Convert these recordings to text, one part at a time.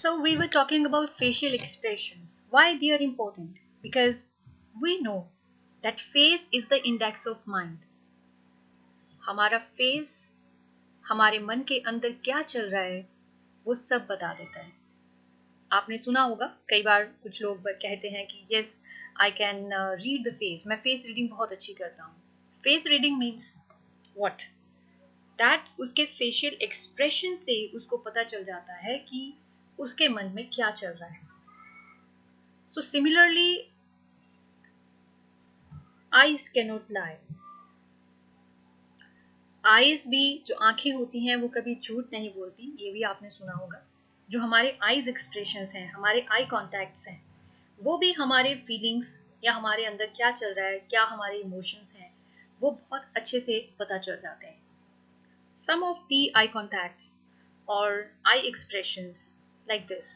So we were talking about facial expressions. Why they are important? Because we know that face is the index of mind. हमारा face हमारे मन के अंदर क्या चल रहा है वो सब बता देता है. आपने सुना होगा कई बार कुछ लोग कहते हैं कि yes I can read the face. मैं फेस रीडिंग बहुत अच्छी करता हूँ. Face reading means what? That उसके फेशियल एक्सप्रेशन से उसको पता चल जाता है कि उसके मन में क्या चल रहा है. सो सिमिलरली आईज कैनॉट लाई. आईज भी जो आंखें होती हैं वो कभी झूठ नहीं बोलती. ये भी आपने सुना होगा. जो हमारे आईज एक्सप्रेशंस हैं, हमारे आई कॉन्टैक्ट्स हैं, वो भी हमारे फीलिंग्स या हमारे अंदर क्या चल रहा है, क्या हमारे इमोशंस हैं, वो बहुत अच्छे से पता चल जाते हैं. Some of the eye contacts or eye expressions like this.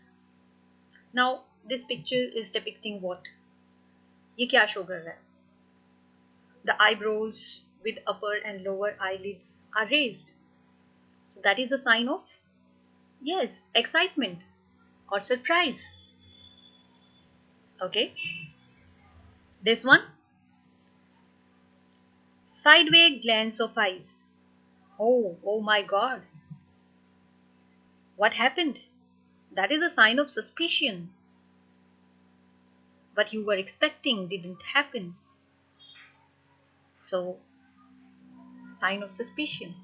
Now, this picture is depicting what? ये क्या शो कर रहा है? The eyebrows with upper and lower eyelids are raised. So that is a sign of, yes, excitement or surprise. Okay. This one, sideway glance of eyes. Oh my God. What happened? That is a sign of suspicion. What you were expecting didn't happen. So, sign of suspicion.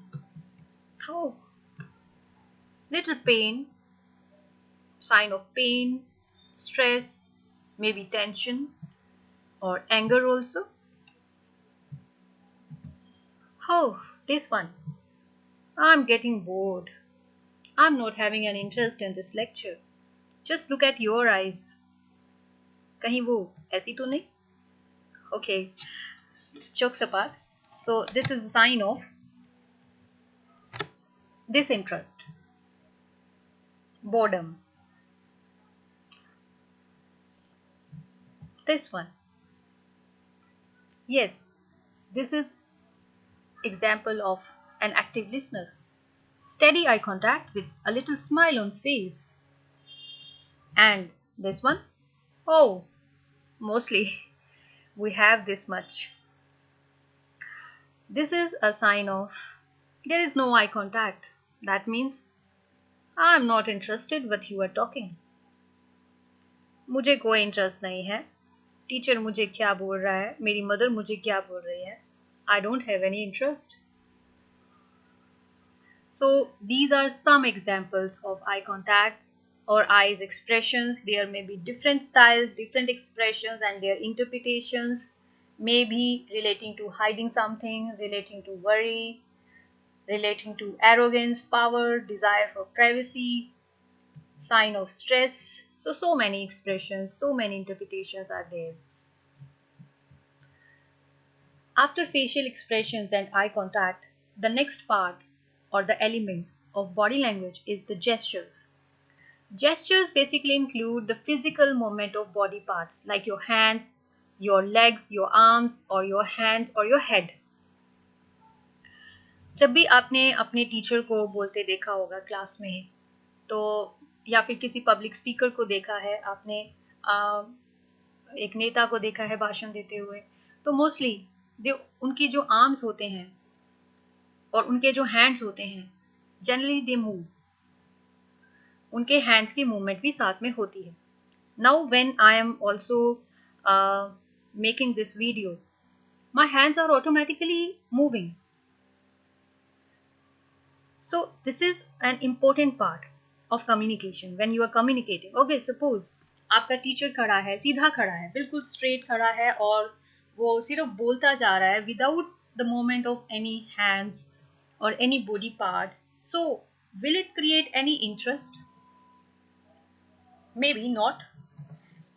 Oh, little pain, sign of pain, stress, maybe tension or anger also. Oh, this one. I'm getting bored. I'm not having an interest in this lecture. Just look at your eyes. कहीं वो ऐसी तो नहीं? Okay, jokes apart. So this is a sign of disinterest, boredom. This one. Yes, this is example of an active listener. Steady eye contact with a little smile on face. And this one? Oh, mostly we have this much. This is a sign of there is no eye contact. That means I'm not interested what you are talking. मुझे कोई interest नहीं है. Teacher मुझे क्या बोल रहा है, मेरी मदर मुझे क्या बोल रही है. I don't have any interest. So these are some examples of eye contacts or eyes expressions. There may be different styles, different expressions, and their interpretations may be relating to hiding something, relating to worry, relating to arrogance, power, desire for privacy, sign of stress. So many expressions, so many interpretations are there. After facial expressions and eye contact, the next part or the element of body language is the gestures. Gestures basically include the physical movement of body parts like your hands, your legs, your arms, or your hands or your head. जब भी आपने अपने teacher को बोलते देखा होगा class में, तो या फिर किसी पब्लिक स्पीकर को देखा है आपने, एक नेता को देखा है भाषण देते हुए, तो मोस्टली उनकी जो आर्म्स होते हैं और उनके जो हैंड्स होते हैं, जनरली दे मूव. उनके हैंड्स की मूवमेंट भी साथ में होती है. Now when I am also making this video, my hands are automatically moving. So this is an important part of communication when you are communicating. Okay, suppose आपका teacher खड़ा है, सीधा खड़ा है, बिल्कुल स्ट्रेट खड़ा है और वो सिर्फ बोलता जा रहा है without the movement of any hands or any body part. So will it create any interest? Maybe not.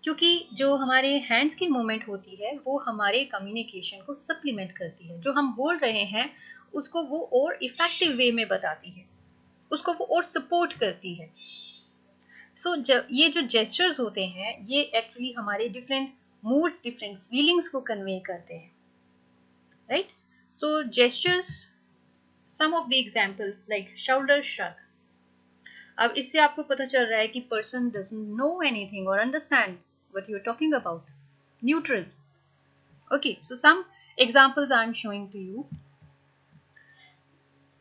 क्योंकि जो हमारे हैंड्स की मूवमेंट होती है वो हमारे कम्युनिकेशन को सप्लीमेंट करती है. जो हम बोल रहे हैं उसको वो और इफेक्टिव वे में बताती है, उसको वो और सपोर्ट करती है. सो ये जो जेस्चर्स होते हैं ये एक्चुअली हमारे डिफरेंट मूड्स, डिफरेंट फीलिंग्स को कन्वे करते हैं, right? So gestures, some of the examples like shoulder shrug. अब इससे आपको पता चल रहा है कि पर्सन डजंट नो एनीथिंग और understand what you are talking about. Neutral. Okay, so some examples I'm showing to you.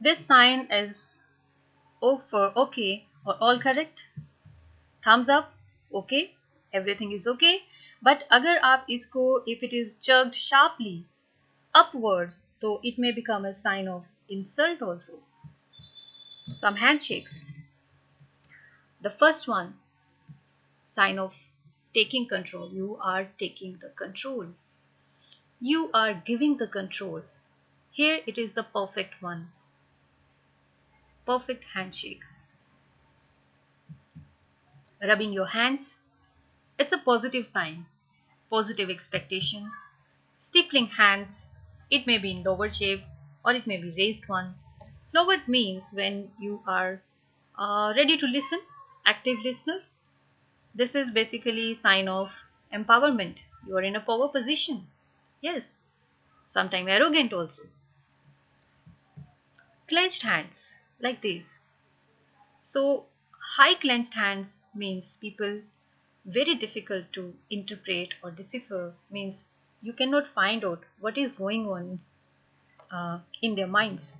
This sign is O for okay or all correct. Thumbs up, okay, everything is okay. But अगर आप इसको, if it is jerked sharply upwards, so it may become a sign of insult also. Some handshakes. The first one, sign of taking control. You are taking the control. You are giving the control. Here it is the perfect one. Perfect handshake. Rubbing your hands, it's a positive sign, positive expectation. Stippling hands, it may be in lowered shape or it may be raised one. Lowered means when you are ready to listen, active listener. This is basically sign of empowerment. You are in a power position. Yes, sometimes arrogant also. Clenched hands, like this. So, high clenched hands means people very difficult to interpret or decipher, means you cannot find out what is going on in their minds.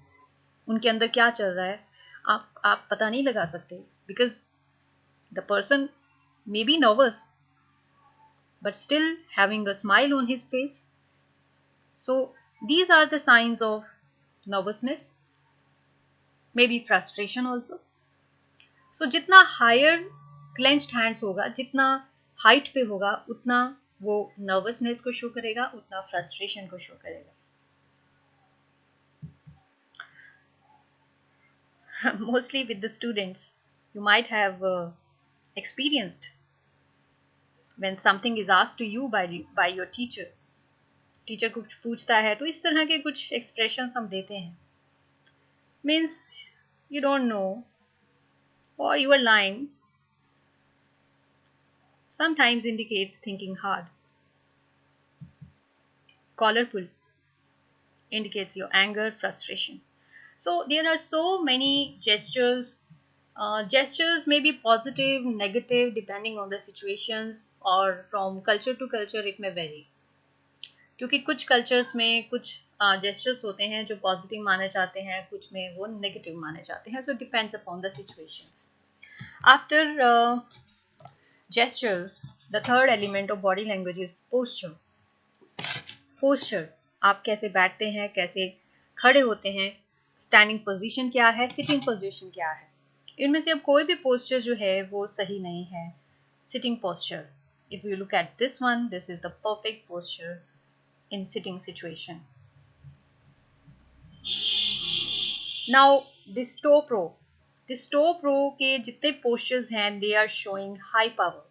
उनके अंदर क्या चल रहा है आप पता नहीं लगा सकते, because the person may be nervous but still having a smile on his face. So these are the signs of nervousness, maybe frustration also. So जितना higher clenched hands होगा, जितना हाइट पे होगा, उतना वो नर्वसनेस को शो करेगा, उतना फ्रस्ट्रेशन को शो करेगा. Mostly with the students, you might have experienced when something is asked to you by your teacher. Teacher कुछ पूछता है तो इस तरह के कुछ एक्सप्रेशन हम देते हैं. Means you don't no or you are lying, sometimes indicates thinking hard. Collar pull indicates your anger, frustration. So there are so many gestures. Gestures may be positive, negative, depending on the situations, or from culture to culture it may vary. क्योंकि कुछ cultures में कुछ gestures होते हैं जो positive माने जाते हैं, कुछ में वो नेगेटिव माने जाते हैं. So depends upon the situations. After gestures, the third element of body language is posture. Posture, आप कैसे बैठते हैं, कैसे खड़े होते हैं, स्टैंडिंग पोजीशन क्या है, सिटिंग पोजीशन क्या है. इनमें से अब कोई भी पोस्चर जो है वो सही नहीं है. Sitting posture, if you look at this one, this is the perfect posture in sitting situation. Now this toe pro, के जितने postures हैं, they are showing high power.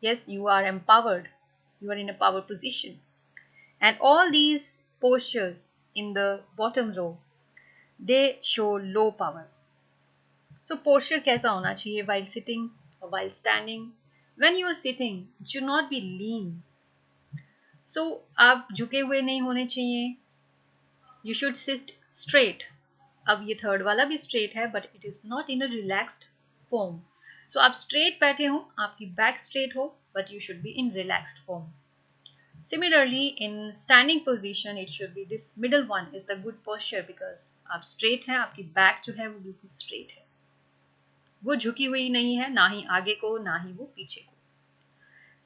Yes, you are empowered, you are in a power position. And all these postures in the bottom row, they show low power. So posture कैसा होना चाहिए while sitting or while standing? When you are sitting, it should not be lean. So आप झुके हुए नहीं होने चाहिए. You should sit straight. अब ये थर्ड वाला भी straight है, but it is not in a relaxed form. So आप straight बैठे हो, आपकी back straight हो, but you should be in relaxed form. Similarly, in standing position, it should be this middle one is the good posture, because आप straight हैं, आपकी back जो है वो बिल्कुल straight है, वो झुकी हुई नहीं है, ना ही आगे को ना ही वो पीछे को.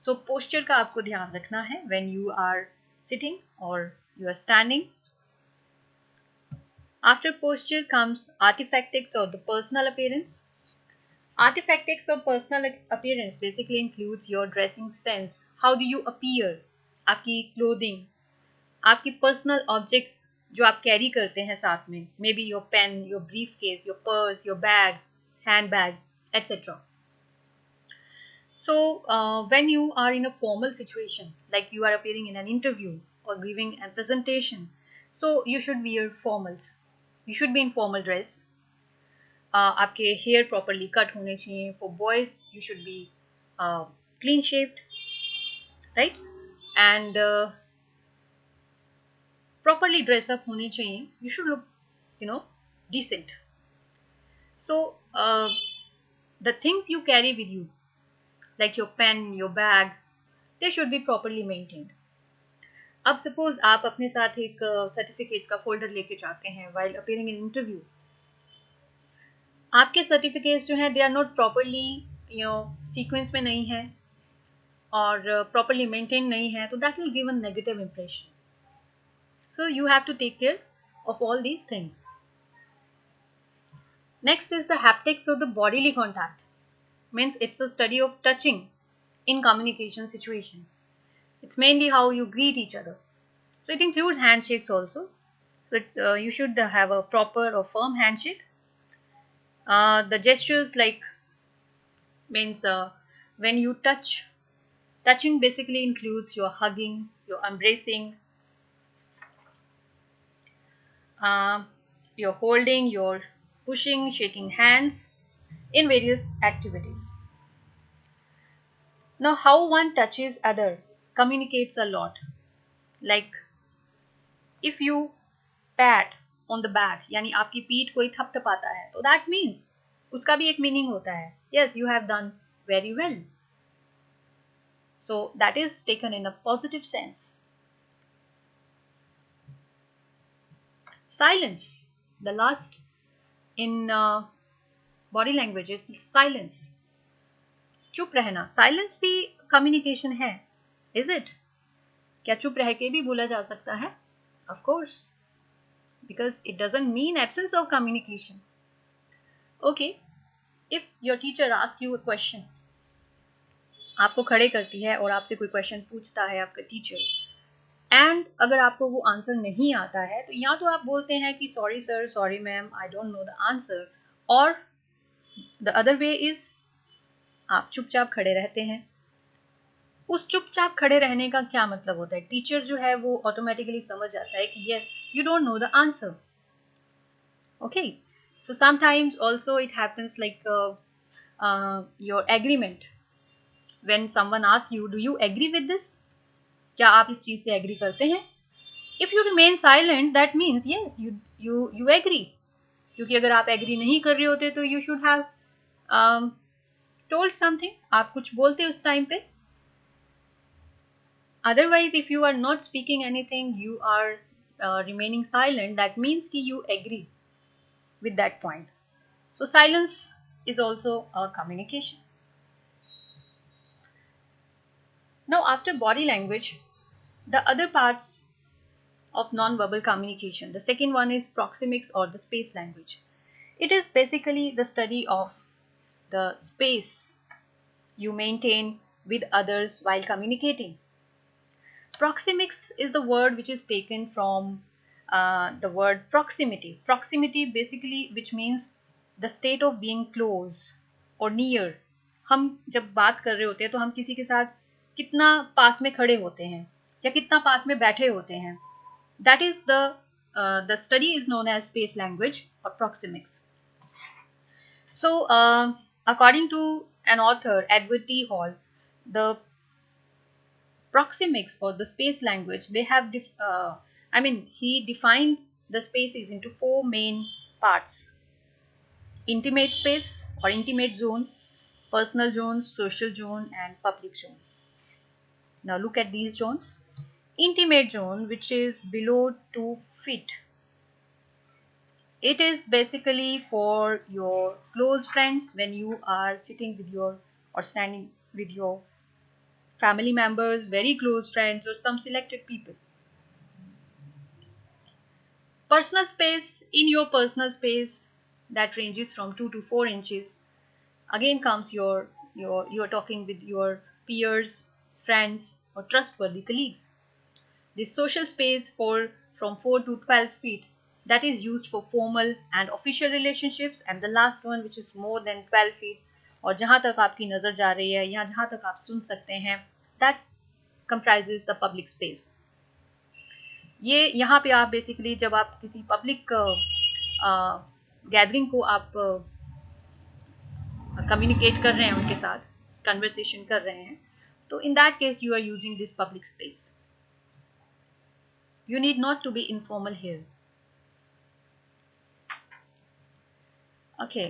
So posture का आपको ध्यान रखना है when you are sitting or you are standing. After posture comes artifactics or the personal appearance. Artifactics or personal appearance basically includes your dressing sense. How do you appear? आपकी clothing, आपकी personal objects जो आप carry करते हैं साथ में, maybe your pen, your briefcase, your purse, your bag, handbag, etcetera. So when you are in a formal situation, like you are appearing in an interview और giving an presentation, so you should wear formals. You should be in formal dress. आपके hair properly cut होने चाहिए. For boys you should be clean shaved, right, and properly dress up होने चाहिए. You should look, decent. So The things you carry with you, like your pen, your bag, they should be properly maintained. अब suppose आप अपने साथ एक certificates का folder लेके जाते हैं while appearing in इंटरव्यू, आपके सर्टिफिकेट्स जो हैं they are not properly sequence में नहीं है और प्रॉपरली मेंटेन नहीं है, तो that will give a negative impression. So you have to take care of all these things. Next is the haptics of the bodily contact. Means it's a study of touching in communication situation. It's mainly how you greet each other. So it includes handshakes also. So you should have a proper or firm handshake. The gestures like means when you touching basically includes your hugging, your embracing, your holding, your pushing, shaking hands in various activities. Now, how one touches other communicates a lot. Like if you pat on the back, यानी आपकी पीठ कोई थपथपाता है, तो that means उसका भी एक meaning होता है. Yes, you have done very well. So that is taken in a positive sense. Silence, the last in body language is silence. चुप रहना, साइलेंस भी कम्युनिकेशन है. Is it? क्या चुप रह के भी बोला जा सकता है? Of course, because it doesn't mean absence of communication. Okay, if your teacher ask you a question, आपको खड़े करती है और आपसे कोई क्वेश्चन पूछता है आपका टीचर, एंड अगर आपको वो आंसर नहीं आता है, तो या तो आप बोलते हैं कि sorry sir, sorry ma'am, I don't know the answer, और द अदर वे इज आप चुपचाप खड़े रहते हैं. उस चुपचाप खड़े रहने का क्या मतलब होता है? टीचर जो है वो ऑटोमेटिकली समझ जाता है कि yes, you don't know the answer. Okay, so sometimes also it happens like your agreement. When someone asks you, do you agree with this? क्या आप इस चीज से एग्री करते हैं? If you remain silent, that means yes, you agree. क्योंकि अगर आप एग्री नहीं कर रहे होते तो you should have told something, आप कुछ बोलते उस टाइम पे. Otherwise, if you are not speaking anything, you are remaining silent, that means कि you agree with that point. So silence is also a communication. Now, after body language, the other parts of non-verbal communication, the second one is proxemics or the space language. It is basically the study of the space you maintain with others while communicating. Proxemics is the word which is taken from the word proximity. Proximity basically which means the state of being close or near. हम जब बात कर रहे होते हैं तो हम किसी के साथ कितना पास में खड़े होते हैं या कितना पास में बैठे होते हैं. That is the study is known as space language or proxemics. So according to an author, Edward T. Hall, the proxemics or the space language, they have he defined the spaces into four main parts: intimate space or intimate zone, personal zone, social zone, and public zone. Now look at these zones. Intimate zone, which is below 2 feet, it is basically for your close friends when you are sitting with your or standing with your family members, very close friends, or some selected people. Personal space, in your personal space, that ranges from 2 to 4 inches. Again comes you're talking with your peers, friends, or trustworthy colleagues. The social space for from 4 to 12 feet, that is used for formal and official relationships, and the last one which is more than 12 feet, और जहाँ तक आपकी नज़र जा रही है या जहाँ तक आप सुन सकते हैं, that comprises the public space. ये यहाँ पे आप बेसिकली जब आप किसी पब्लिक गैदरिंग को आप कम्युनिकेट कर रहे हैं, उनके साथ कन्वर्सेशन कर रहे हैं, तो in that case you are using this public space. You need not to be informal here. Okay.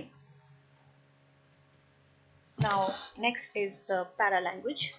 Now, next is the para language.